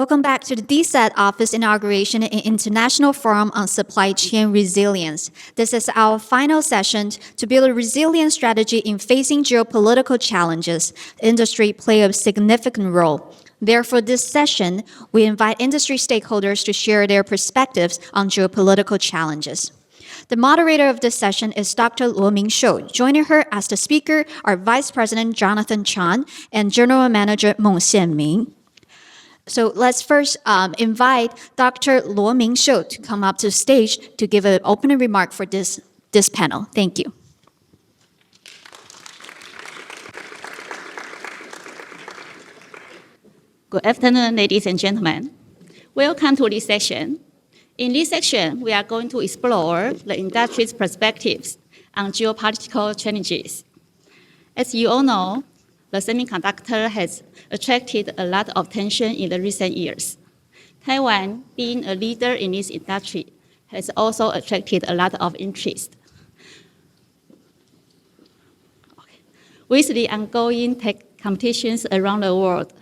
Welcome back to the Dset Office Inauguration and International Forum on Supply Chain Resilience. This is our final session to build a resilient strategy in facing geopolitical challenges. Industry plays a significant role. Therefore, this session, we invite industry stakeholders to share their perspectives on geopolitical challenges. The moderator of this session is Dr. Luoming Shou. Joining her as the speaker are Vice President Jonathan Chan and General Manager Meng Xianming. So let's first invite Dr. Luoming Shou to come up to the stage to give an opening remark for this panel. Thank you. Good afternoon, ladies and gentlemen. Welcome to this session. In this section, we are going to explore the industry's perspectives on geopolitical challenges. As you all know, the semiconductor has attracted a lot of attention in the recent years. Taiwan, being a leader in this industry, has also attracted a lot of interest. With the ongoing tech competitions around the world,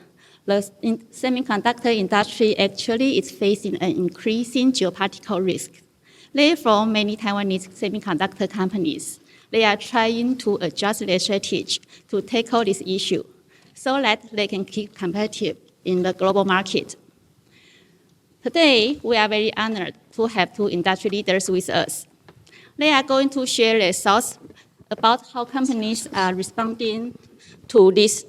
the semiconductor industry actually is facing an increasing geopolitical risk. Therefore, many Taiwanese semiconductor companies, they are trying to adjust their strategy to tackle this issue so that they can keep competitive in the global market. Today, we are very honored to have two industry leaders with us. They are going to share their thoughts about how companies are responding to this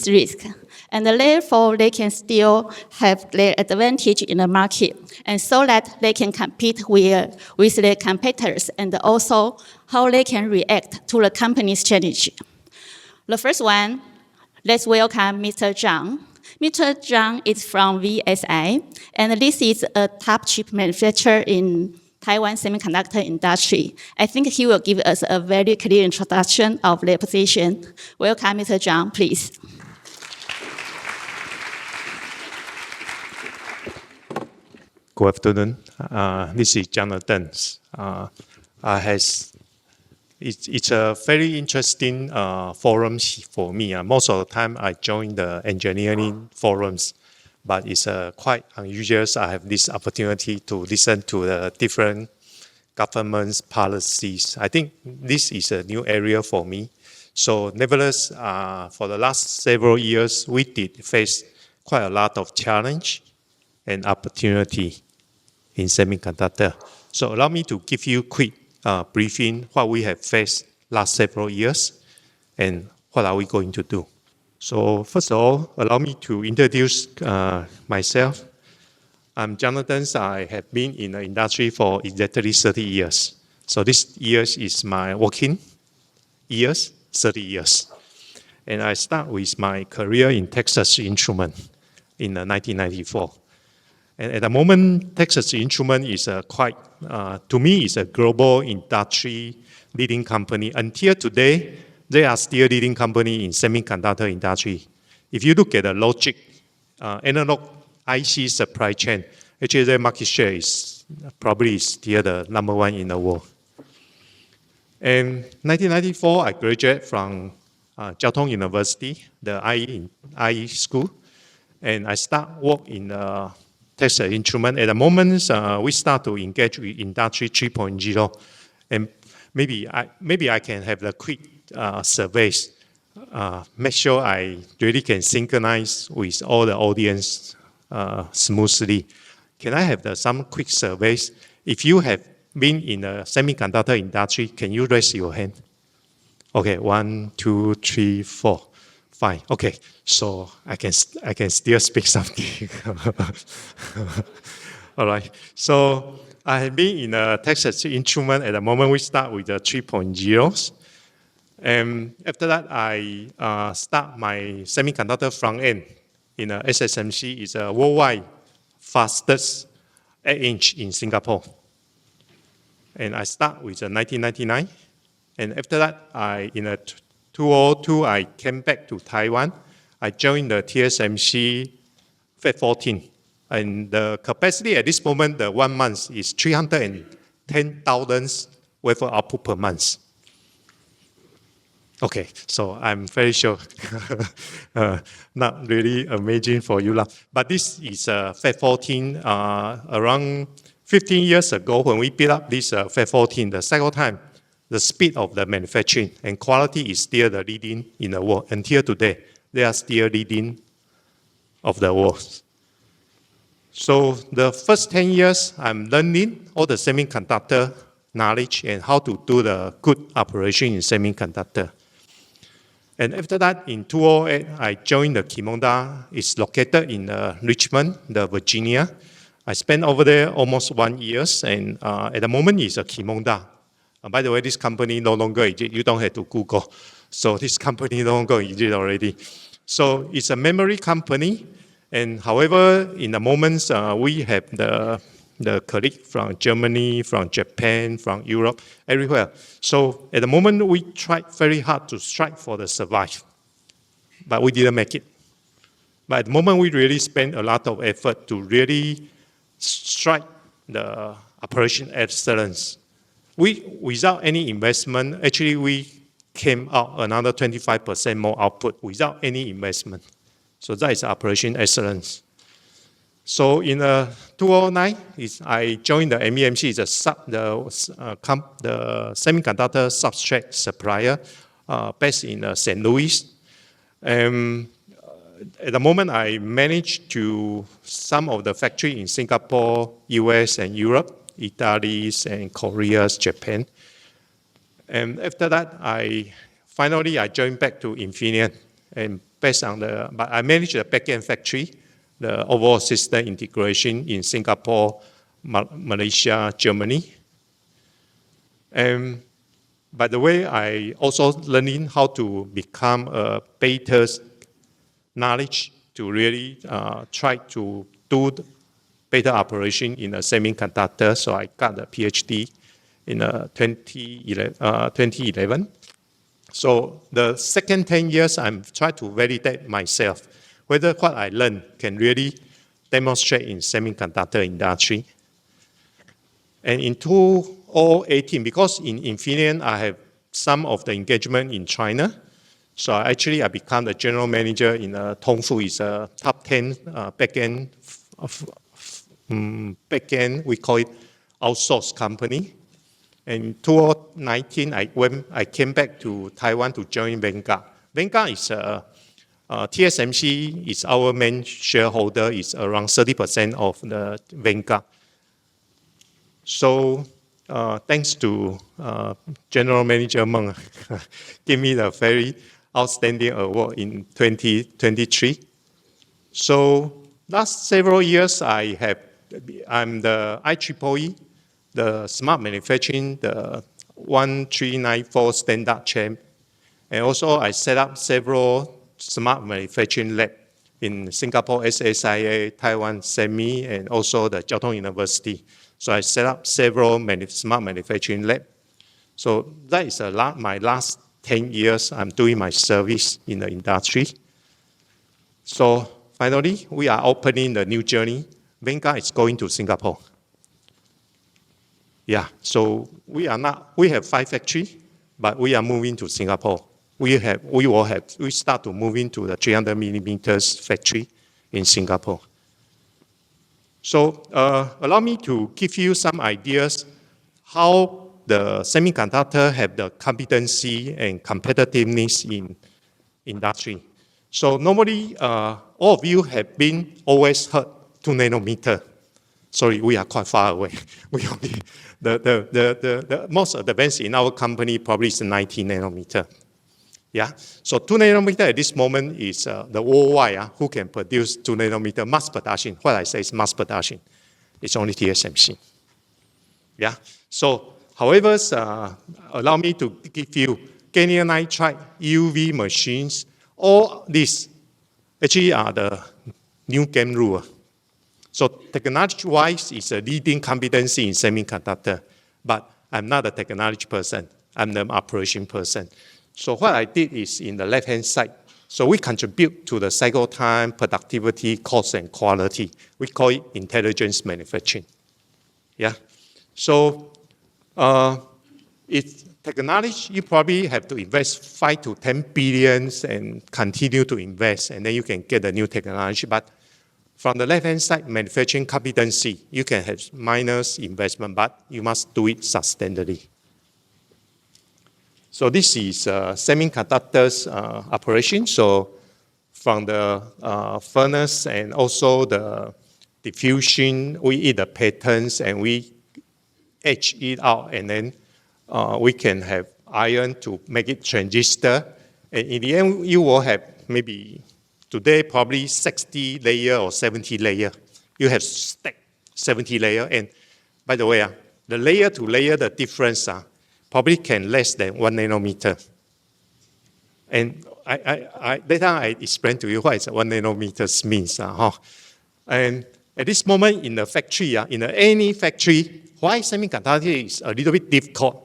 risk, and therefore they can still have their advantage in the market, and so that they can compete with their competitors, and also how they can react to the company's challenge. The first one, let's welcome Mr. Zhang. Mr. Zhang is from VSI, and this is a top chip manufacturer in Taiwan semiconductor industry. I think he will give us a very clear introduction of their position. Welcome, Mr. Zhang, please. Good afternoon. This is Jonathan. It's a very interesting forum for me. Most of the time, I join the engineering forums, but it's quite unusual. I have this opportunity to listen to the different government's policies. I think this is a new area for me. So nevertheless, for the last several years, we did face quite a lot of challenge and opportunity in semiconductor. So allow me to give you a quick briefing what we have faced last several years and what are we going to do. So first of all, allow me to introduce myself. I'm Jonathan. I have been in the industry for exactly 30 years. So this year is my working years, 30 years. And I start with my career in Texas Instruments in 1994. And at the moment, Texas Instruments is to me, is a global industry leading company. Until today, they are still leading company in semiconductor industry. If you look at the logic, analog IC supply chain, actually their market share is probably still the number one in the world. In 1994, I graduated from Jiao Tong University, the IE school, and I start work in Texas Instruments. At the moment, we start to engage with Industry 3.0, and maybe I can have the quick surveys, make sure I really can synchronize with all the audience smoothly. Can I have some quick surveys? If you have been in the semiconductor industry, can you raise your hand? Okay, 1, 2, 3, 4. Fine. Okay, so I can still speak something. All right. So I have been in Texas Instruments. At the moment, we start with the 3.0s. And after that, I start my semiconductor front end in SSMC. It's a worldwide fastest 8-inch in Singapore. And I start with 1999. And after that, in 2002, I came back to Taiwan. I joined the TSMC Fab 14. And the capacity at this moment, the 1 month, is 310,000 wafer output per month. Okay, so I'm very sure not really amazing for you. But this is Fab 14. Around 15 years ago, when we built up this Fab 14, the cycle time, the speed of the manufacturing and quality is still the leading in the world. Until today, they are still leading of the world. So the first 10 years, I'm learning all the semiconductor knowledge and how to do the good operation in semiconductor. And after that, in 2008, I joined the Qimonda. It's located in Richmond, Virginia. I spent over there almost 1 year, and at the moment, it's a Qimonda. By the way, this company no longer exists. You don't have to Google. So this company no longer exists already. So it's a memory company. And however, in the moments, we have the colleague from Germany, from Japan, from Europe, everywhere. So at the moment, we tried very hard to strive for the survive, but we didn't make it. But at the moment, we really spend a lot of effort to really strive the operation excellence. Without any investment, actually we came out another 25% more output without any investment. So that is operation excellence. So in 2009, I joined the MEMC, the semiconductor substrate supplier based in St. Louis. At the moment, I managed to some of the factory in Singapore, US, and Europe, Italy, and Korea, Japan. And after that, I joined back to Infineon, and but I managed the back-end factory, the overall system integration in Singapore, Malaysia, Germany. And by the way, I also learning how to become a better knowledge to really try to do better operation in a semiconductor. So I got a PhD in 2011. So the second 10 years, I'm trying to validate myself, whether what I learned can really demonstrate in semiconductor industry. And in 2018, because in Infineon, I have some of the engagement in China. So actually, I become the general manager in Tongfu. It's a top 10 back-end, we call it outsource company. And in 2019, I came back to Taiwan to join Vanguard. Vanguard is TSMC is our main shareholder. It's around 30% of the Vanguard. So thanks to General Manager Meng, give me the very outstanding award in 2023. So last several years, I'm the IEEE, the smart manufacturing, the 1394 standard champ. And also I set up several smart manufacturing lab in Singapore, SSIA, Taiwan, SEMI, and also the Jiao Tong University. So I set up several smart manufacturing lab. So that is my last 10 years I'm doing my service in the industry. So finally, we are opening the new journey. Vanguard is going to Singapore. Yeah, so we have 5 factories, but we are moving to Singapore. We start to move into the 300 millimeters factory in Singapore. So allow me to give you some ideas how the semiconductor have the competency and competitiveness in industry. So normally, all of you have been always heard 2 nanometer. Sorry, we are quite far away. We only the most advanced in our company probably is 19 nanometer. Yeah, so 2 nanometer at this moment is the worldwide who can produce 2 nanometer mass production. What I say is mass production. It's only TSMC. Yeah, so however, allow me to give you gallium nitride, UV machines. All these actually are the new game rule. So technology-wise, it's a leading competency in semiconductor, but I'm not a technology person. I'm the operation person. So what I did is in the left-hand side. So we contribute to the cycle time, productivity, cost, and quality. We call it intelligence manufacturing. Yeah. So technology, you probably have to invest 5 to 10 billions and continue to invest, and then you can get the new technology. But from the left-hand side, manufacturing competency, you can have minor investment, but you must do it sustainably. So this is semiconductors operation. So from the furnace and also the diffusion, we eat the patterns and we etch it out, and then we can have iron to make it transistor. And in the end, you will have maybe today probably 60 layer or 70 layer. You have stacked 70 layer. And by the way, the layer to layer, the difference probably can less than 1 nanometer. And later I explain to you what 1 nanometer means. And at this moment in the factory, in any factory, why semiconductor is a little bit difficult?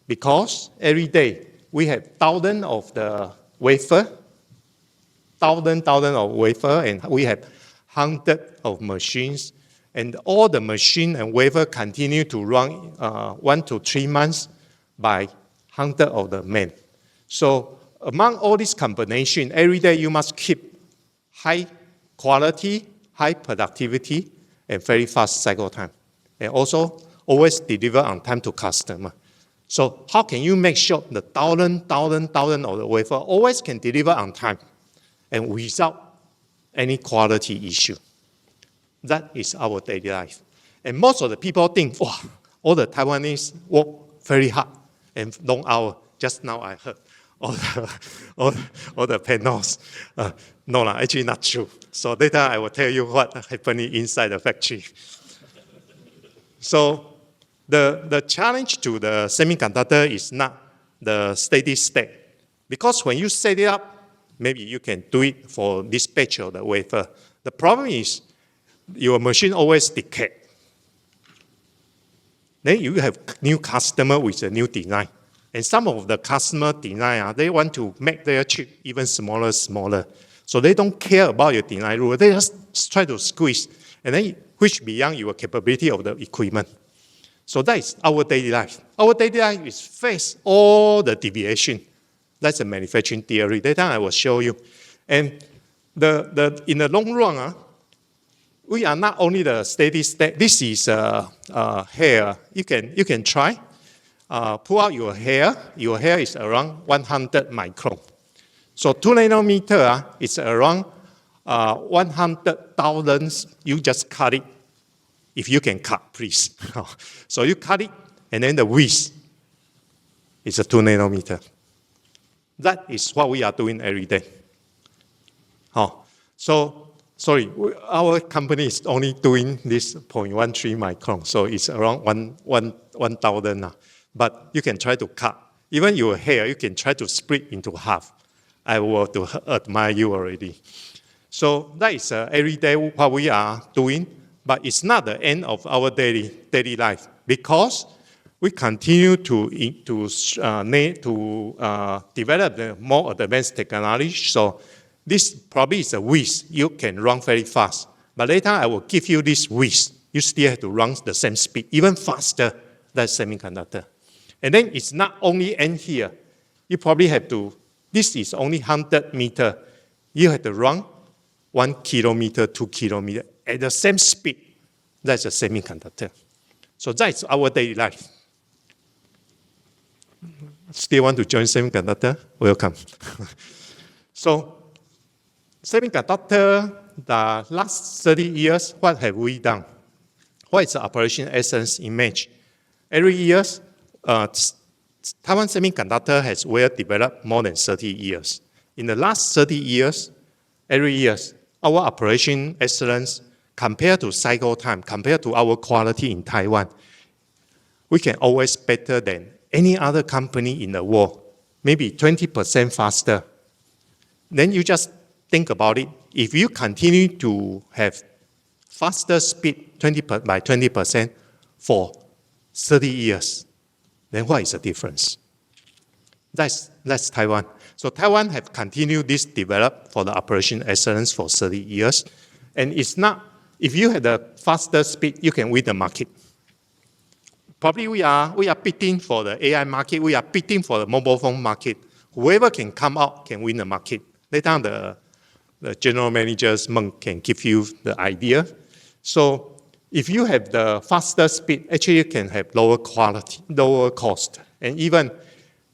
Because every day we have thousands of the wafer, thousands of wafer, and we have hundreds of machines, and all the machine and wafer continue to run 1 to 3 months by hundreds of the men. So among all this combination, every day you must keep high quality, high productivity, and very fast cycle time, and also always deliver on time to customer. So how can you make sure the thousand of the wafer always can deliver on time and without any quality issue? That is our daily life. And most of the people think, wow, all the Taiwanese work very hard and long hours. Just now I heard all the panels. No, actually not true. So later I will tell you what happening inside the factory. So the challenge to the semiconductor is not the steady state. Because when you set it up, maybe you can do it for this batch of the wafer. The problem is your machine always decay. Then you have new customer with a new design. And some of the customer design, they want to make their chip even smaller. So they don't care about your design rule. They just try to squeeze, and then push beyond your capability of the equipment. So that is our daily life. Our daily life is face all the deviation. That's a manufacturing theory. Later I will show you. And in the long run, we are not only the steady state. This is hair. You can try. Pull out your hair. Your hair is around 100 micron. So 2 nanometer is around 100,000. You just cut it. If you can cut, please. So you cut it, and then the width is a 2 nanometer. That is what we are doing every day. So, sorry, our company is only doing this 0.13 micron, so it's around 1,000. But you can try to cut. Even your hair, you can try to split into half. I will admire you already. So that is every day what we are doing. But it's not the end of our daily life, because we continue to develop the more advanced technology. So this probably is a width you can run very fast. But later I will give you this width. You still have to run the same speed, even faster than semiconductor. And then it's not only end here. You probably have to, this is only 100 meters. You have to run 1 kilometer, 2 kilometers at the same speed. That's a semiconductor. So that's our daily life. Still want to join semiconductor? Welcome. So semiconductor, the last 30 years, what have we done? What is the operation essence image? Every year, Taiwan Semiconductor has well developed more than 30 years. In the last 30 years, every year, our operation excellence compared to cycle time, compared to our quality in Taiwan, we can always better than any other company in the world, maybe 20% faster. Then you just think about it. If you continue to have faster speed by 20% for 30 years, then what is the difference? That's Taiwan. So Taiwan have continued this develop for the operation excellence for 30 years. And it's not, if you have the faster speed, you can win the market. Probably we are bidding for the AI market. We are bidding for the mobile phone market. Whoever can come out can win the market. Later on, the general managers can give you the idea. So if you have the faster speed, actually you can have lower quality, lower cost. And even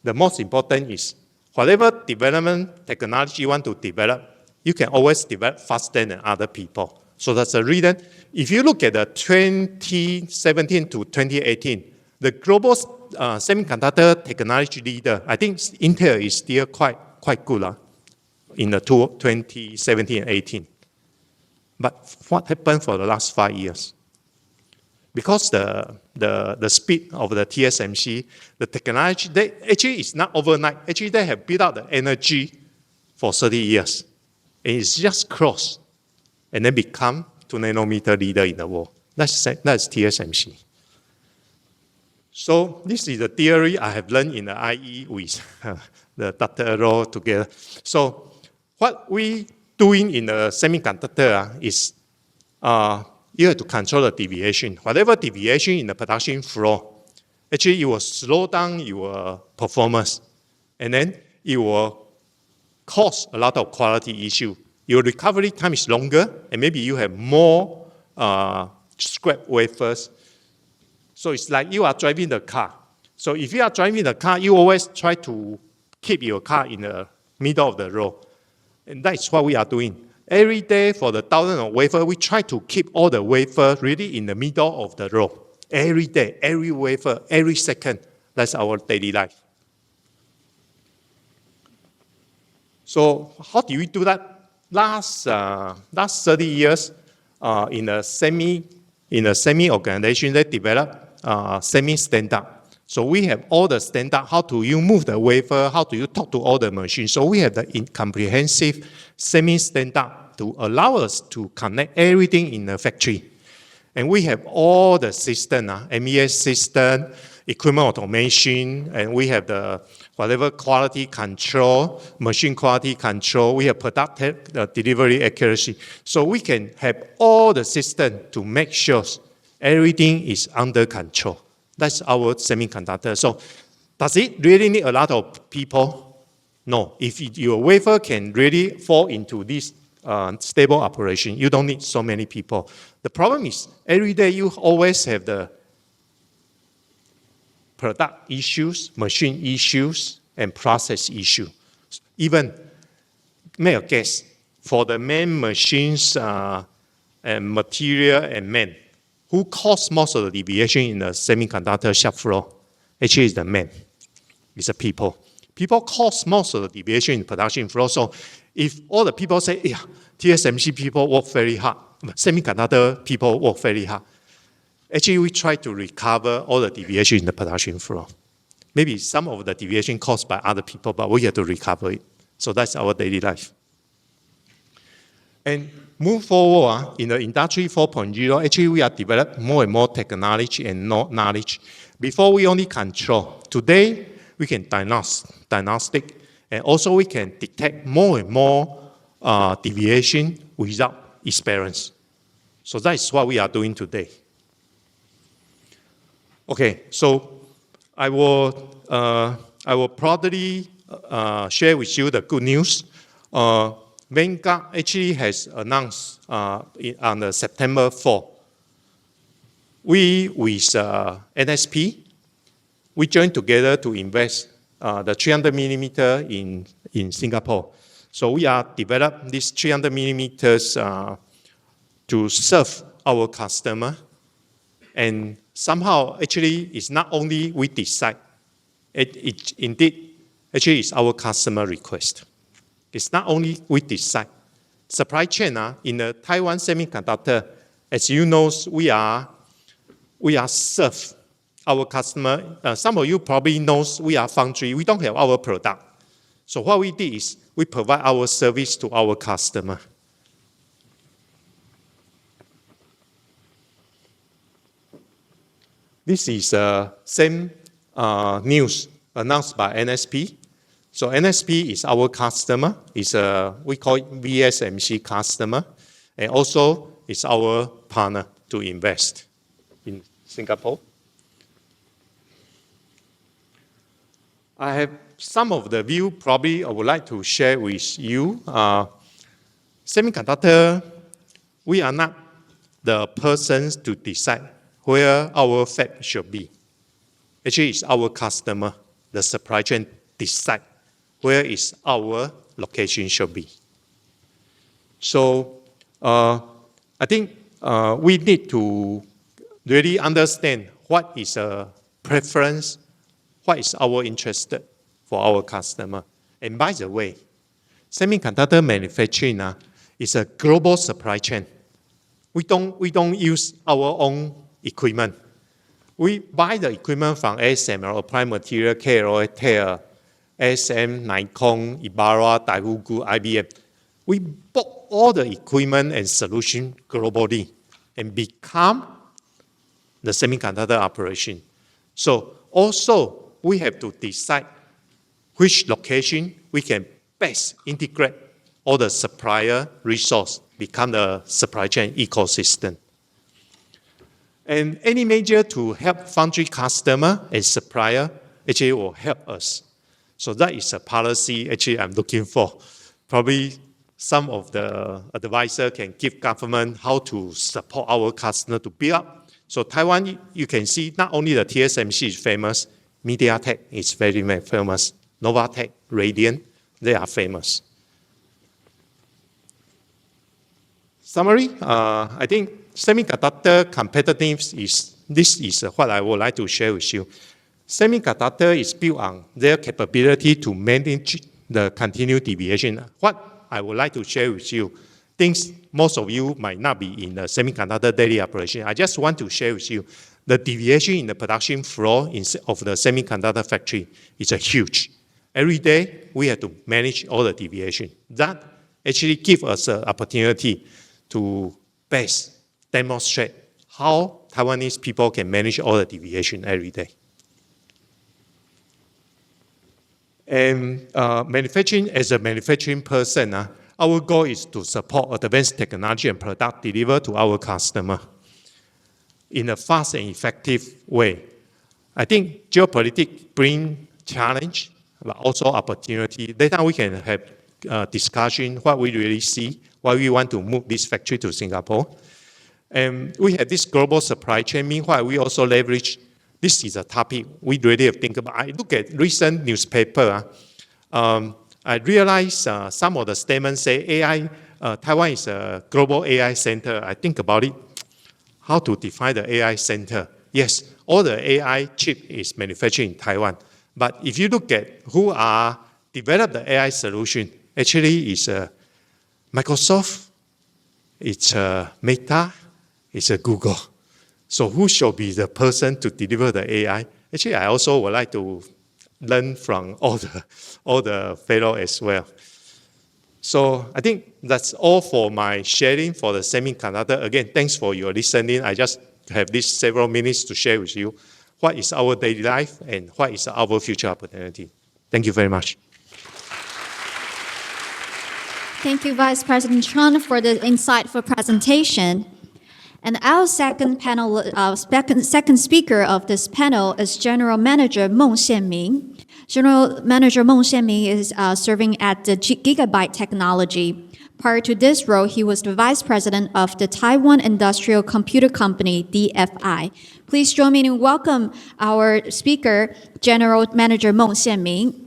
the most important is whatever development technology you want to develop, you can always develop faster than other people. So that's the reason. If you look at the 2017 to 2018, the global semiconductor technology leader, I think Intel is still quite good in the 2017 and 18. But what happened for the last 5 years? Because the speed of the TSMC, the technology, actually it's not overnight. Actually, they have built out the energy for 30 years. And it's just crossed and then become 2 nanometer leader in the world. That's TSMC. So this is the theory I have learned in the IE with the Dr. Ro together. So what we doing in the semiconductor is you have to control the deviation. Whatever deviation in the production flow, actually it will slow down your performance. And then it will cause a lot of quality issue. Your recovery time is longer, and maybe you have more scrap wafers. So it's like you are driving the car. So if you are driving the car, you always try to keep your car in the middle of the road. And that's what we are doing. Every day for the thousands of wafers, we try to keep all the wafers really in the middle of the road. Every day, every wafer, every second. That's our daily life. So how do we do that? Last 30 years, in a semi organization, they developed semi-standard. So we have all the standard. How do you move the wafer? How do you talk to all the machines? So we have the comprehensive semi-standard to allow us to connect everything in the factory. And we have all the system, MES system, equipment automation, and we have the whatever quality control, machine quality control, we have product delivery accuracy. So we can have all the system to make sure everything is under control. That's our semiconductor. So does it really need a lot of people? No. If your wafer can really fall into this stable operation, you don't need so many people. The problem is every day you always have the product issues, machine issues, and process issues. Even, make a guess, for the main machines and material and man, who cause most of the deviation in the semiconductor shop floor? Actually, it's the man. It's the people. People cause most of the deviation in the production floor. So if all the people say, yeah, TSMC people work very hard, semiconductor people work very hard, actually, we try to recover all the deviation in the production floor. Maybe some of the deviation caused by other people, but we have to recover it. So that's our daily life. And move forward in the Industry 4.0, actually, we are developing more and more technology and knowledge. Before, we only control. Today, we can diagnostic, and also we can detect more and more deviation without experience. So that's what we are doing today. Okay, so I will proudly share with you the good news. Vanguard actually has announced on September 4. We with NSP, we joined together to invest the 300 millimeter in Singapore. So we are developing these 300 millimeters to serve our customer. And somehow, actually, it's not only we decide. Indeed, actually, it's our customer request. It's not only we decide. Supply chain in the Taiwan semiconductor, as you know, we are serve our customer. Some of you probably know we are foundry. We don't have our product. So what we did is we provide our service to our customer. This is same news announced by NSP. So NSP is our customer. We call it VSMC customer. And also it's our partner to invest in Singapore. I have some of the view probably I would like to share with you. Semiconductor, we are not the persons to decide where our fab should be. Actually, it's our customer, the supply chain, decide where is our location should be. So I think we need to really understand what is a preference, what is our interest for our customer. And by the way, semiconductor manufacturing is a global supply chain. We don't use our own equipment. We buy the equipment from ASM or Applied Material, KLA, TEL, ASM, Nikon, Ibara, Daewoo, IBM. We bought all the equipment and solution globally and become the semiconductor operation. So also we have to decide which location we can best integrate all the supplier resource, become the supply chain ecosystem. And any measure to help foundry customer and supplier actually will help us. So that is a policy actually I'm looking for. Probably some of the advisor can give government how to support our customer to build up. So Taiwan, you can see not only the TSMC is famous, MediaTek is very famous, Novatech, Radiant, they are famous. Summary, I think semiconductor competitiveness this is what I would like to share with you. Semiconductor is built on their capability to manage the continued deviation. What I would like to share with you, things most of you might not be in the semiconductor daily operation. I just want to share with you the deviation in the production floor of the semiconductor factory is huge. Every day, we have to manage all the deviation. That actually gives us an opportunity to best demonstrate how Taiwanese people can manage all the deviation every day. And manufacturing, as a manufacturing person, our goal is to support advanced technology and product delivered to our customer in a fast and effective way. I think geopolitics bring challenge, but also opportunity. Later we can have discussion what we really see, why we want to move this factory to Singapore. And we have this global supply chain. Meanwhile, we also leverage, this is a topic we really have to think about. I look at recent newspaper, I realize some of the statements say AI, Taiwan is a global AI center. I think about it, how to define the AI center. Yes, all the AI chip is manufactured in Taiwan. But if you look at who are develop the AI solution, actually it's Microsoft, it's Meta, it's Google. So who should be the person to deliver the AI? Actually, I also would like to learn from all the fellow as well. So I think that's all for my sharing for the semiconductor. Again, thanks for your listening. I just have these several minutes to share with you what is our daily life and what is our future opportunity. Thank you very much. Thank you, Vice President Chun, for the insightful presentation. And our second speaker of this panel is General Manager Meng Xianming. General Manager Meng Xianming is serving at the Gigabyte Technology. Prior to this role, he was the Vice President of the Taiwan Industrial Computer Company, DFI. Please join me in welcome our speaker, General Manager Meng Xianming.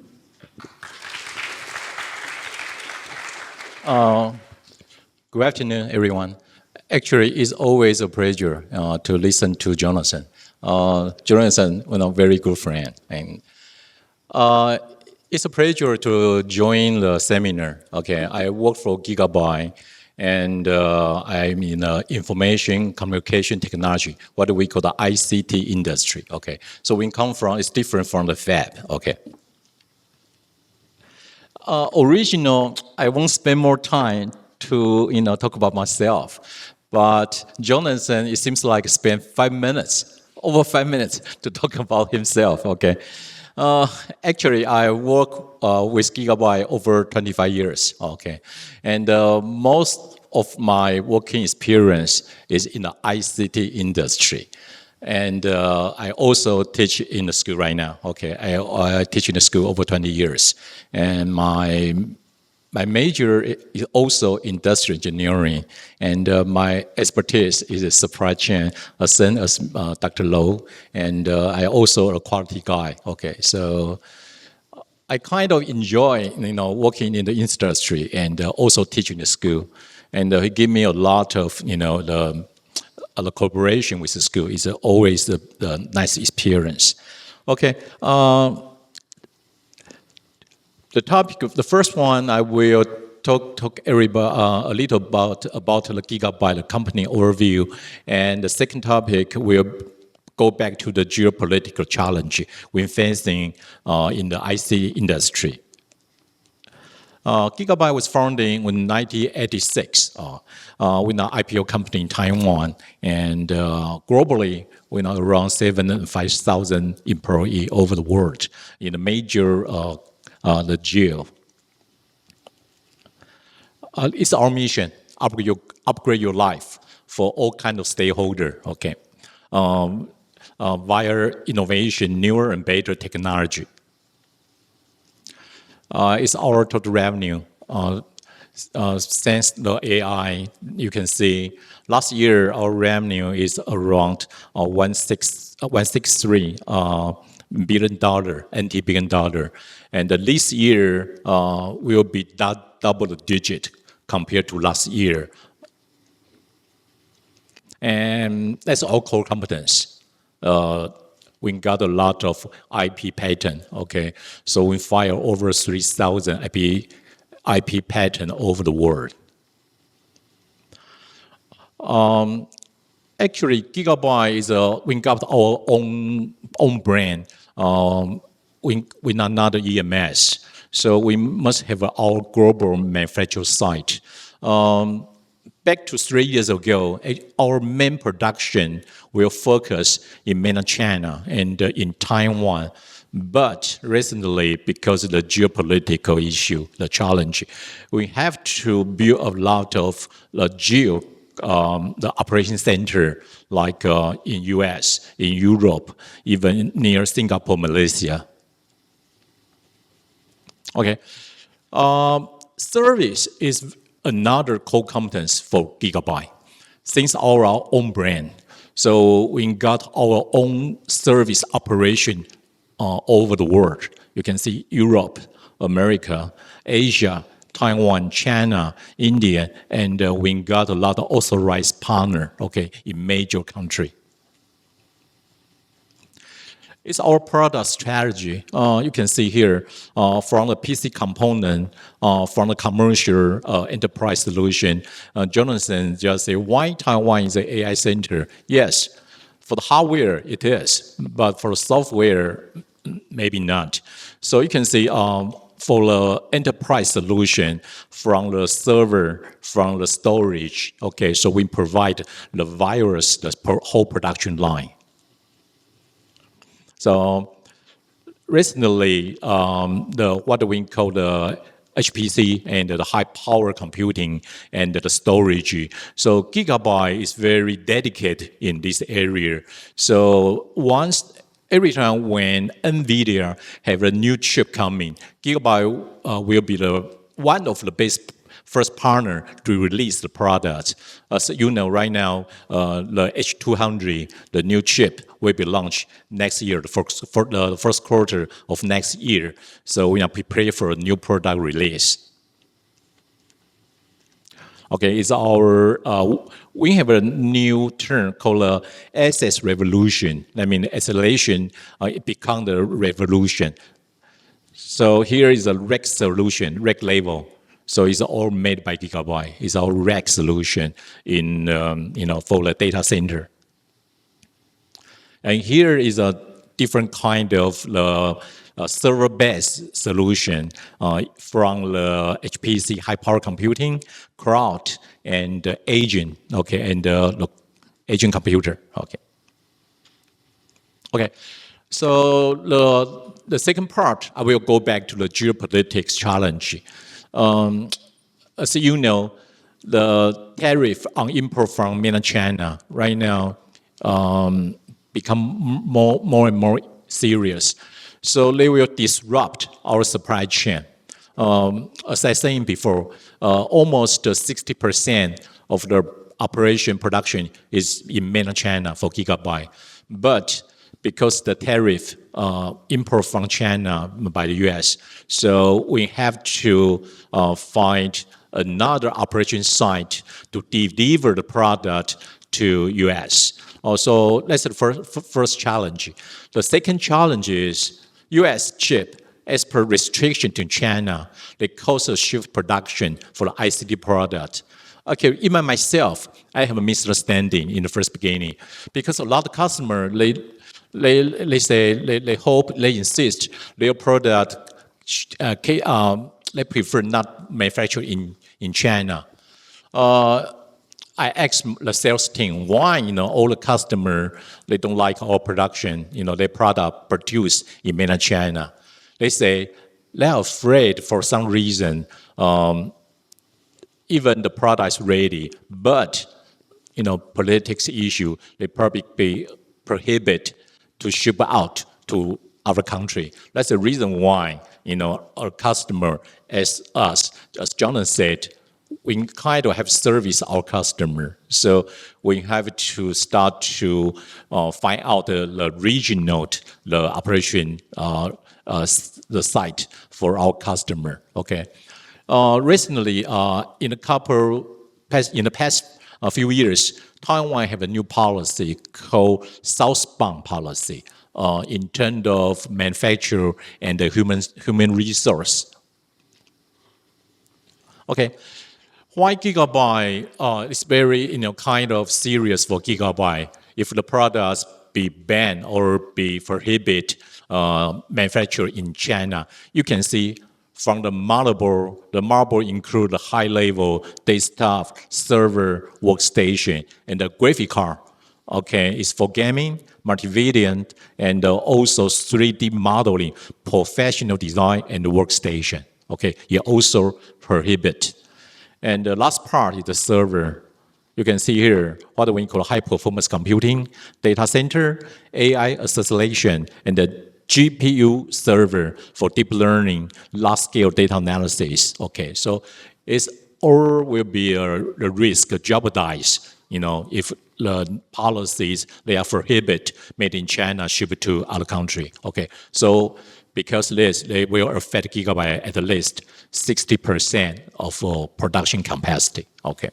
Good afternoon, everyone. Actually, it's always a pleasure to listen to Jonathan. Jonathan, a very good friend. And it's a pleasure to join the seminar. Okay, I work for Gigabyte, and I'm in information communication technology, what we call the ICT industry. Okay, so we come from, it's different from the fab. Okay. I won't spend more time to talk about myself, but Jonathan, it seems like spent 5 minutes, over 5 minutes to talk about himself. Okay, actually, I work with Gigabyte over 25 years. Okay, and most of my working experience is in the ICT industry. And I also teach in the school right now. Okay, I teach in the school over 20 years. And my major is also industrial engineering. And my expertise is supply chain, same as Dr. Low. And I also a quality guy. Okay, so I kind of enjoy, working in the industry and also teaching the school. And he gave me a lot of, the cooperation with the school is always the nice experience. Okay, the topic of the first one, I will talk everybody a little about the Gigabyte, the company overview, and the second topic will go back to the geopolitical challenge we're facing in the IC industry. Gigabyte was founded in 1986 with an IPO company in Taiwan, and globally, we are around 7,500 employees over the world in the major the geo. It's our mission: upgrade your life for all kind of stakeholders. Okay, via innovation, newer and better technology. It's our total revenue. Since the AI, you can see last year our revenue is around $163 billion, NT billion dollar, and this year will be double digit compared to last year. And that's our core competence. We got a lot of IP patent, okay? So we file over 3,000 IP patent over the world. Actually, Gigabyte is we got our own brand. We're not EMS, so we must have our global manufacturing site. Back to 3 years ago, our main production will focus in mainland China and in Taiwan. But recently, because of the geopolitical issue, the challenge, we have to build a lot of the operation center, like in US, in Europe, even near Singapore, Malaysia. Okay, service is another core competence for Gigabyte. Since our own brand, so we got our own service operation over the world. You can see Europe, America, Asia, Taiwan, China, India, and we got a lot of authorized partner, okay, in major country. It's our product strategy. You can see here from the PC component, from the commercial enterprise solution. Jonathan just said, why Taiwan is an AI center? Yes, for the hardware it is, but for the software, maybe not. So you can see for the enterprise solution, from the server, from the storage, okay, so we provide the virus, the whole production line. So recently, what we call the HPC and the high power computing and the storage. So Gigabyte is very dedicated in this area. So every time when NVIDIA have a new chip coming, Gigabyte will be one of the best first partner to release the product. As you know, right now, the H200, the new chip, will be launched next year, for the first quarter of next year. So we are prepared for a new product release. Okay, it's our, we have a new term called access revolution. I mean, acceleration, it become the revolution. So here is a rack solution, rack level. So it's all made by Gigabyte. It's our rack solution in, for the data center. And here is a different kind of server-based solution from the HPC, high power computing, cloud, and agent, okay, and the agent computer, okay. Okay, so the second part, I will go back to the geopolitics challenge. As you know, the tariff on import from mainland China right now, become more and more serious. So they will disrupt our supply chain. As I said before, almost 60% of the operation production is in mainland China for Gigabyte. But because the tariff import from China by the US, so we have to find another operation site to deliver the product to US. Also, that's the first challenge. The second challenge is US chip, as per restriction to China, they cause a shift production for the ICT product. Okay, even myself, I have a misunderstanding in the first beginning because a lot of customers, they say, they hope, they insist their product, they prefer not manufactured in China. I asked the sales team why, all the customers, they don't like our production, their product produced in mainland China. They say they're afraid for some reason, even the product is ready, but, politics issue, they probably be prohibit to ship out to our country. That's the reason why, our customer, as us, as Jonathan said, we kind of have service our customer. So we have to start to find out the regional, the operation, the site for our customer. Okay. Recently, in the past few years, Taiwan have a new policy called southbound policy in terms of manufacture and the human resource. Okay. Why Gigabyte is very, kind of serious for Gigabyte if the products be banned or be prohibited manufactured in China. You can see from the motherboard include the high-level desktop, server, workstation, and the graphic card. Okay, it's for gaming, multimedia, and also 3D modeling, professional design, and workstation. Okay, it also prohibit. And the last part is the server. You can see here what we call high-performance computing, data center, AI acceleration, and the GPU server for deep learning, large-scale data analysis. Okay, so it's all will be a risk jeopardized, if the policies, they are prohibit made in China, shipped to other country. Okay, so because this, they will affect Gigabyte at least 60% of production capacity. Okay.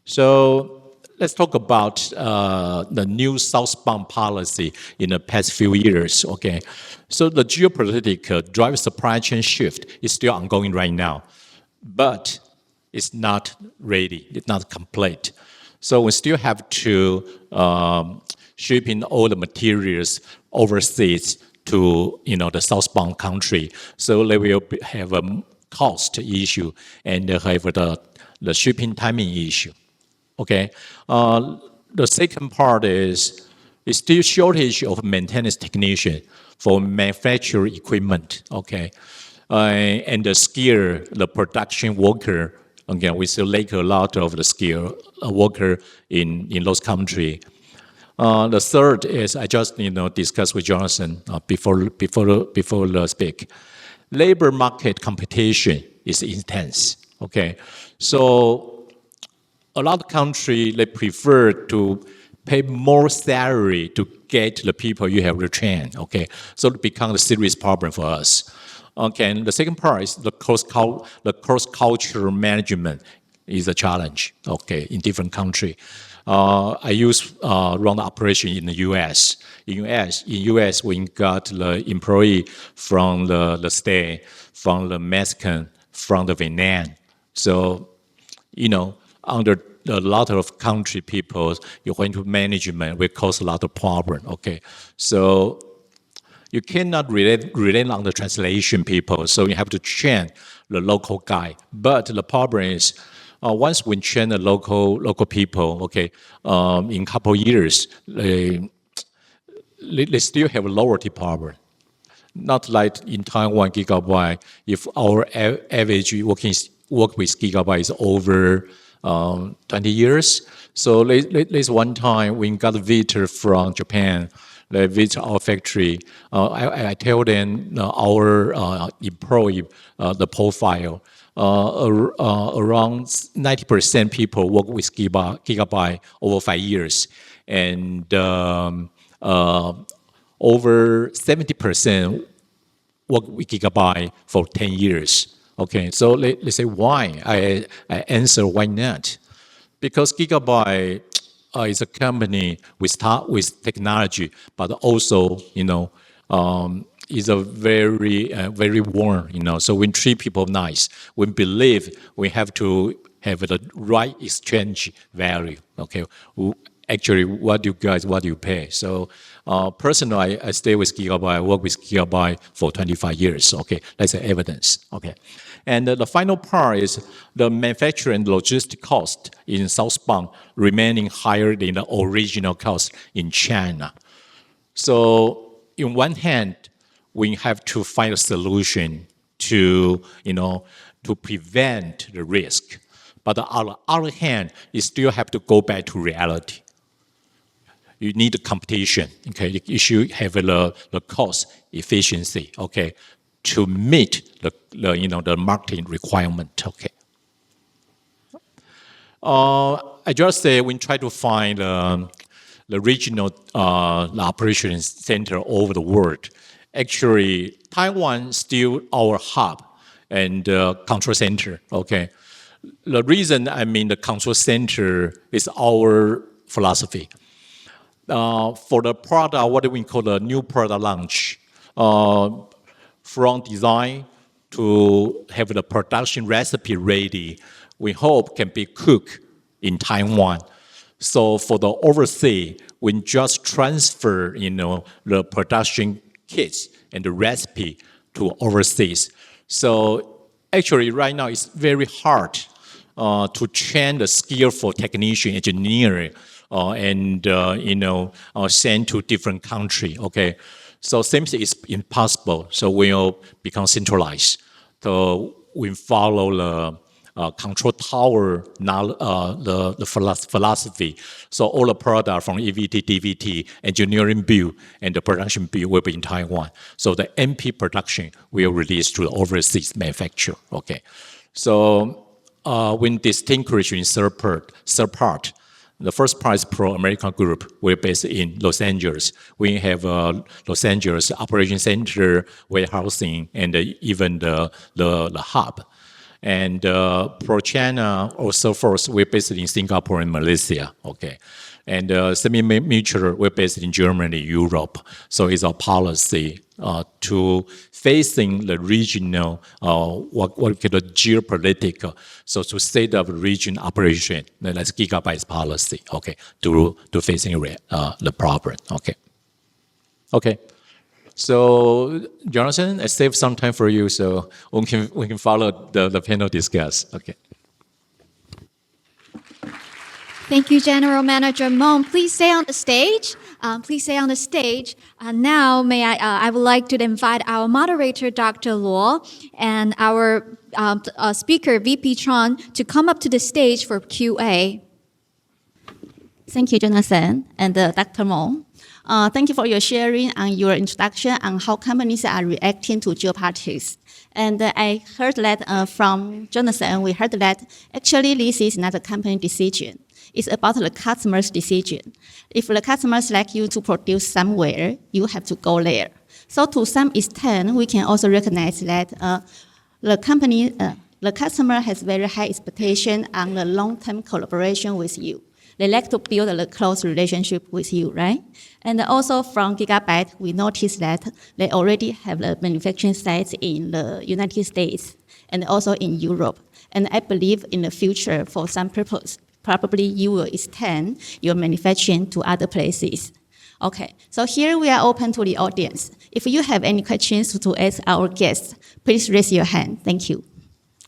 So let's talk about the new southbound policy in the past few years. Okay. So the geopolitical drive supply chain shift is still ongoing right now, but it's not ready. It's not complete. So we still have to ship in all the materials overseas to the southbound country. So they will have a cost issue and have the shipping timing issue. Okay. The second part is still shortage of maintenance technician for manufacturing equipment. Okay. And the skill, the production worker. Again, we still lack a lot of the skilled worker in those countries. The third is I just discussed with Jonathan before the speak. Labor market competition is intense. Okay, so a lot of countries they prefer to pay more salary to get the people you have retained. Okay, so it becomes a serious problem for us. Okay, and the second part is the cross-cultural management is a challenge. Okay, in different countries. I run the operation in the U.S. In U.S., we got the employee from the state, from the Mexican, from the Vietnam. So, under a lot of country people, you're going to management will cause a lot of problem. Okay, so you cannot rely on the translation people. So you have to train the local guy. But the problem is, once we train the local people, okay, in a couple of years, they still have a loyalty problem. Not like in Taiwan, Gigabyte, if our average work with Gigabyte is over 20 years. So there's one time we got a visitor from Japan. They visit our factory. I tell them our employee, the profile. Around 90% people work with Gigabyte over 5 years. And over 70% work with Gigabyte for 10 years. Okay, so let's say why? I answer why not? Because Gigabyte is a company we start with technology, but also, is a very warm, So we treat people nice. We believe we have to have the right exchange value. Okay, actually, what do you pay? So personally, I stay with Gigabyte. I work with Gigabyte for 25 years. Okay, that's the evidence. Okay, and the final part is the manufacturing and logistic cost in southbound remaining higher than the original cost in China. So, in one hand, we have to find a solution to prevent the risk. But on the other hand, you still have to go back to reality. You need the competition. Okay, you should have the cost efficiency. Okay, to meet the marketing requirement. Okay. I just say we try to find the regional operations center over the world. Actually, Taiwan is still our hub and control center. Okay, the reason the control center is our philosophy. For the product, what do we call the new product launch? From design to have the production recipe ready, we hope can be cooked in Taiwan. So for the overseas, we just transfer, the production kits and the recipe to overseas. So actually, right now it's very hard to train the skillful technician, engineer, and send to different country. Okay, so same thing is impossible. So we'll become centralized. So we follow the control tower, the philosophy. So all the product from EVT, DVT, engineering build, and the production build will be in Taiwan. So the MP production will release to the overseas manufacturer. Okay, so when distinguishing third part, the first part is Pro-American Group. We're based in Los Angeles. We have Los Angeles operation center, warehousing, and even the hub. And Pro-China also first, we're based in Singapore and Malaysia. Okay, and Semi-Mutual, we're based in Germany, Europe. So it's our policy to facing the regional, what we call the geopolitical. So to set up region operation, that's Gigabyte's policy. Okay, to facing the problem. Okay. Okay. So, Jonathan, I saved some time for you, so we can follow the panel discuss. Okay. Thank you, General Manager Mon. Please stay on the stage. Now, I would like to invite our moderator, Dr. Luo, and our speaker, VP Tron, to come up to the stage for QA. Thank you, Jonathan and Dr. Mo. Thank you for your sharing and your introduction on how companies are reacting to geopolitics. And I heard that from Jonathan, we heard that actually this is not a company decision. It's about the customer's decision. If the customers like you to produce somewhere, you have to go there. So to some extent, we can also recognize that the customer has very high expectation on the long-term collaboration with you. They like to build a close relationship with you, right? And also from Gigabyte, we noticed that they already have the manufacturing sites in the United States and also in Europe. And I believe in the future, for some purpose, probably you will extend your manufacturing to other places. Okay, so here we are open to the audience. If you have any questions to ask our guests, please raise your hand. Thank you.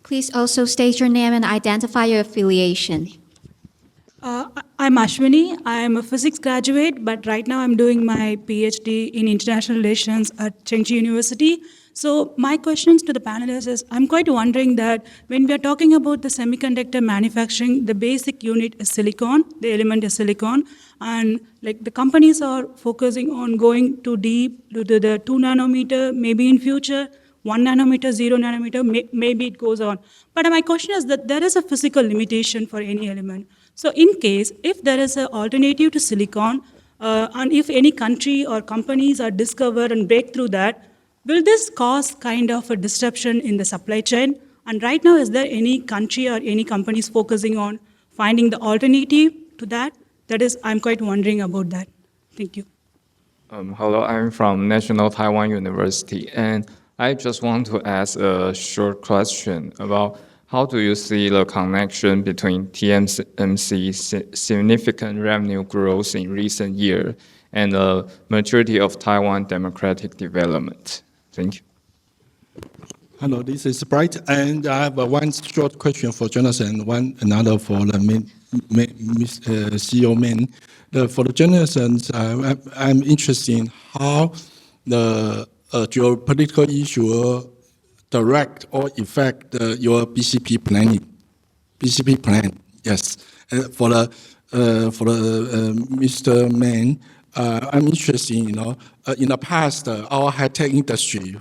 Please also state your name and identify your affiliation. I'm Ashwini. I'm a physics graduate, but right now I'm doing my PhD in international relations at Chengchi University. So my questions to the panelists is, I'm quite wondering that when we are talking about the semiconductor manufacturing, the basic unit is silicon, the element is silicon, and like the companies are focusing on going too deep to the 2 nanometer, maybe in future, 1 nanometer, 0 nanometer, maybe it goes on. But my question is that there is a physical limitation for any element. So in case, if there is an alternative to silicon, and if any country or companies are discovered and break through that, will this cause kind of a disruption in the supply chain? And right now, is there any country or any companies focusing on finding the alternative to that? That is, I'm quite wondering about that. Thank you. Hello, I'm from National Taiwan University, and I just want to ask a short question about how do you see the connection between TSMC's significant revenue growth in recent years and the maturity of Taiwan democratic development? Thank you. Hello, this is Bright, and I have one short question for Jonathan, another for the CEO Min. For the Jonathan, I'm interested in how the geopolitical issue direct or affect your BCP planning. BCP plan, yes. For the Mr. Min, I'm interested, in the past, our high-tech industry,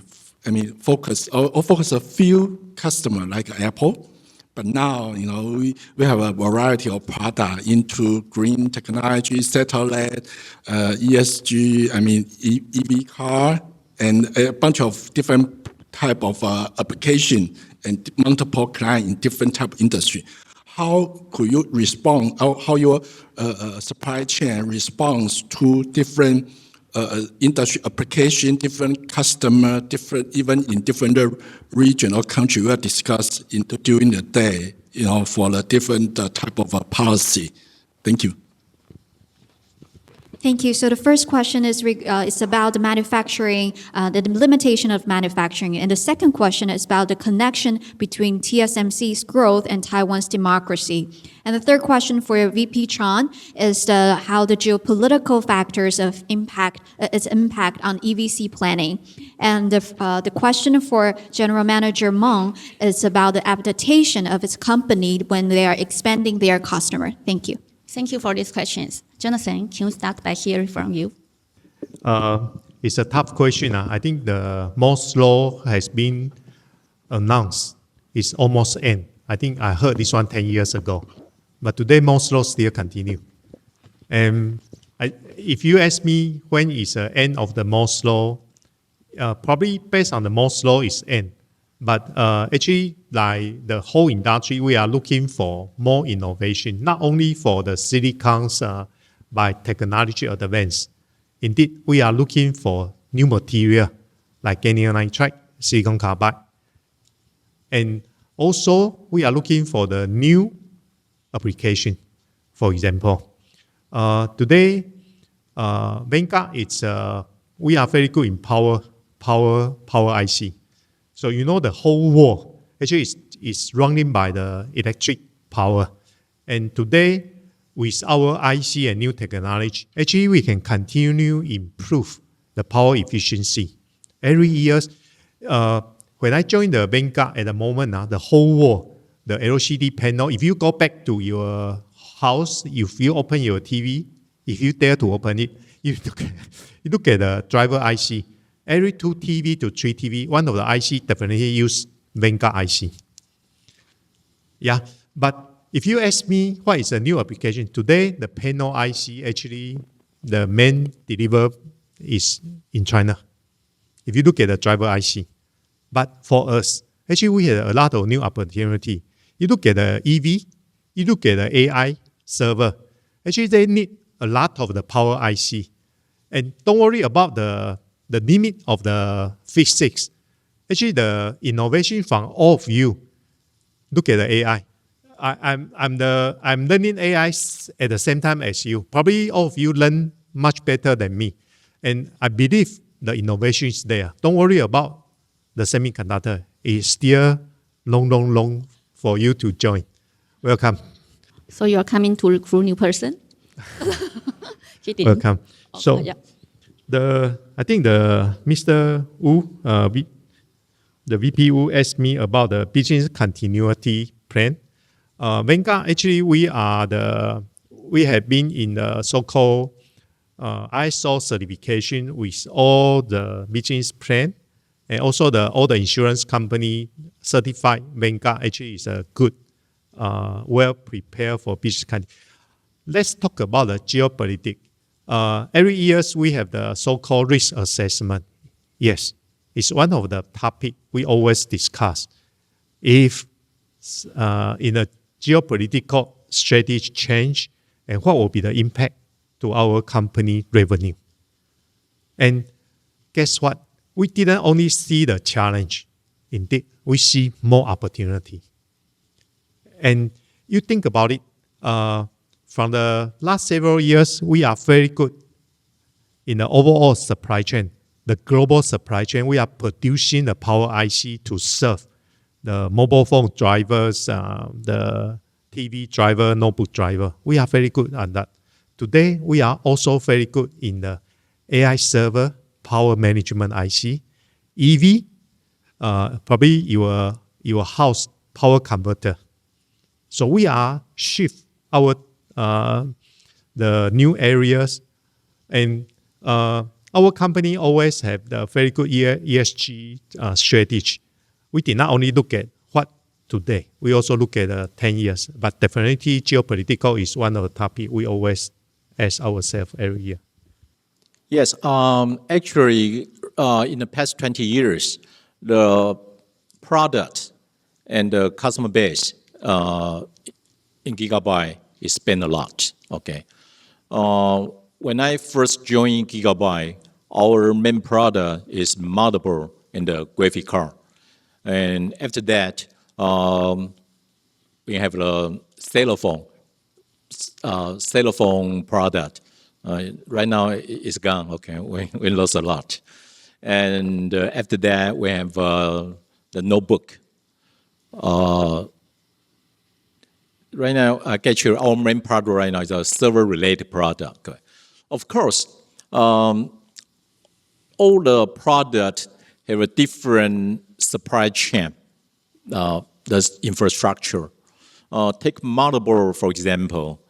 focus a few customers like Apple, but now, we have a variety of products into green technology, satellite, ESG, EV car, and a bunch of different type of application and multiple clients in different type of industry. How could you respond, how your supply chain responds to different industry application, different customer, even in different region or country we have discussed during the day, for the different type of policy. Thank you. Thank you. So the first question is about the manufacturing, the limitation of manufacturing. And the second question is about the connection between TSMC's growth and Taiwan's democracy. And the third question for VP Chan is how the geopolitical factors of its impact on EVC planning. And the question for General Manager Meng is about the adaptation of its company when they are expanding their customer. Thank you. Thank you for these questions. Jonathan, can we start by hearing from you? It's a tough question. I think the Moore's Law has been announced. It's almost end. I think I heard this one 10 years ago. But today, Moore's Law still continue. And if you ask me when is the end of the Moore's Law, probably based on the Moore's Law is end. But actually, like the whole industry, we are looking for more innovation, not only for the silicons by technology advance. Indeed, we are looking for new material like gallium nitride, silicon carbide. And also, we are looking for the new application. For example, today, Vanguard, we are very good in power IC. So the whole world actually is running by the electric power. And today, with our IC and new technology, actually we can continue improve the power efficiency. Every year, when I joined the Vanguard at the moment, the whole world, the LCD panel, if you go back to your house, if you open your TV, if you dare to open it, you look at the driver IC. Every 2 TV to 3 TV, one of the IC definitely use Vanguard IC. Yeah, but if you ask me what is a new application, today the panel IC actually, the main deliver is in China. If you look at the driver IC. But for us, actually we have a lot of new opportunity. You look at the EV, you look at the AI server. Actually they need a lot of the power IC. And don't worry about the limit of the physics. Actually, the innovation from all of you, look at the AI. I'm learning AI at the same time as you. Probably all of you learn much better than me. And I believe the innovation is there. Don't worry about the semiconductor. It's still long for you to join. Welcome. So you are coming to recruit new person? Welcome. So. Yeah. I think the Mr. Wu, the VPU asked me about the business continuity plan. Vanguard, actually, we have been in the so-called ISO certification with all the business plan, and also all the insurance company certified Vanguard actually is a good, well prepared for business continuity. Let's talk about the geopolitics. Every year we have the so-called risk assessment. Yes, it's one of the topics we always discuss. If in a geopolitical strategy change, and what will be the impact to our company revenue? And guess what? We didn't only see the challenge. Indeed, we see more opportunity. And you think about it, from the last several years, we are very good in the overall supply chain, the global supply chain. We are producing the power IC to serve the mobile phone drivers, the TV driver, notebook driver. We are very good at that. Today, we are also very good in the AI server, power management IC, EV, probably your house power converter. So we are shift our the new areas, and our company always have the very good ESG strategy. We did not only look at what today, we also look at 10 years. But definitely geopolitical is one of the topics we always ask ourselves every year. Yes, actually, in the past 20 years, the product and the customer base in Gigabyte is spent a lot. Okay, when I first joined Gigabyte, our main product is motherboard and the graphic card, and after that, we have the cell phone product. Right now it's gone. Okay, we lost a lot, and after that we have the notebook. Right now, I get you. Our main product right now is a server-related product. Of course, all the products have a different supply chain, the infrastructure. Take motherboard, for example.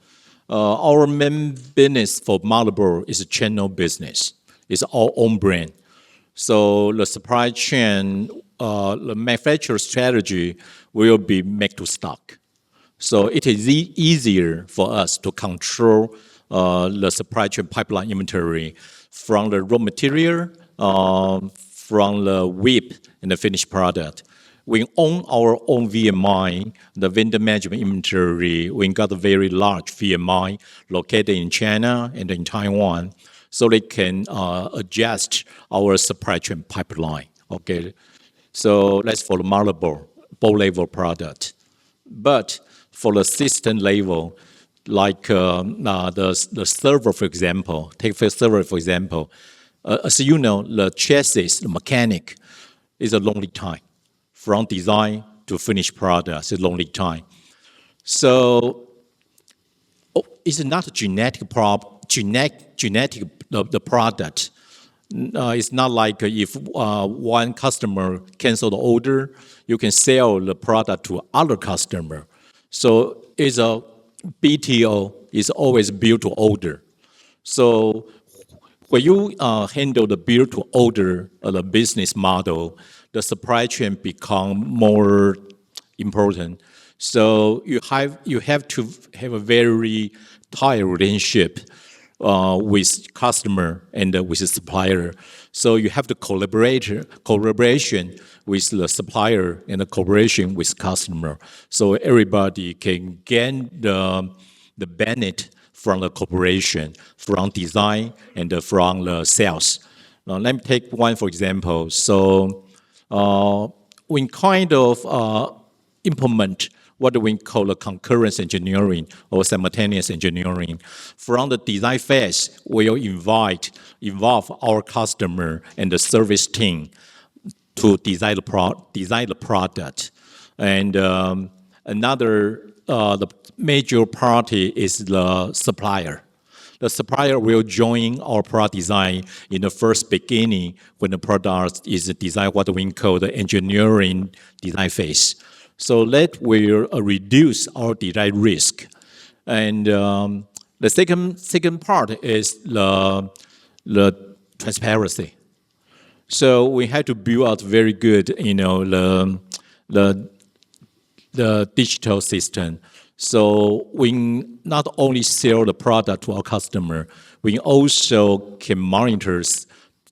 Our main business for motherboard is a channel business. It's our own brand. So the supply chain, the manufacturer strategy will be make to stock. So it is easier for us to control the supply chain pipeline inventory from the raw material, from the WIP and the finished product. We own our own VMI, the vendor management inventory. We got a very large VMI located in China and in Taiwan, so they can adjust our supply chain pipeline. Okay, so that's for the motherboard, board level product. But for the system level, like the server, for example, take the server, for example, as you know, the chassis, the mechanic, is a long lead time. From design to finished product, it's a long lead time. So it's not a genetic problem, the product. It's not like if one customer cancel the order, you can sell the product to other customer. So it's a BTO is always built to order. So when you handle the build to order the business model, the supply chain become more important. So you have to have a very tight relationship with customer and with the supplier. So you have the collaboration with the supplier and the cooperation with customer. So everybody can gain the benefit from the cooperation, from design and from the sales. Now let me take one for example. So we kind of implement what we call a concurrence engineering or simultaneous engineering. From the design phase, we'll involve our customer and the service team to design the product. And the major party is the supplier. the supplier will join our product design in the first beginning when the product is designed, what we call the engineering design phase. So that will reduce our design risk. And the second part is the transparency. So we had to build out very good, the digital system. So we not only sell the product to our customer, we also can monitor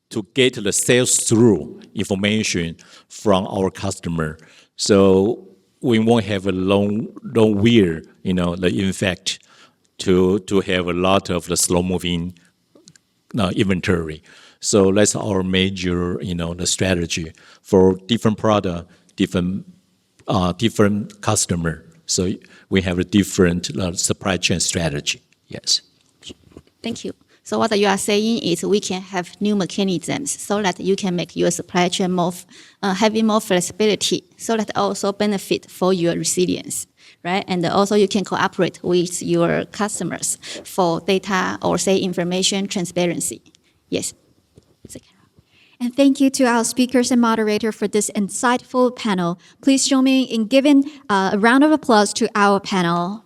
to get the sales through information from our customer. So we won't have a long wear, the effect to have a lot of the slow-moving inventory. So that's our major, the strategy for different product, different customer. So we have a different supply chain strategy. Yes. Thank you. So what you are saying is we can have new mechanisms so that you can make your supply chain more, having more flexibility, so that also benefit for your resilience, right? And also you can cooperate with your customers for data or say information transparency. Yes. And thank you to our speakers and moderator for this insightful panel. Please join me in giving a round of applause to our panel.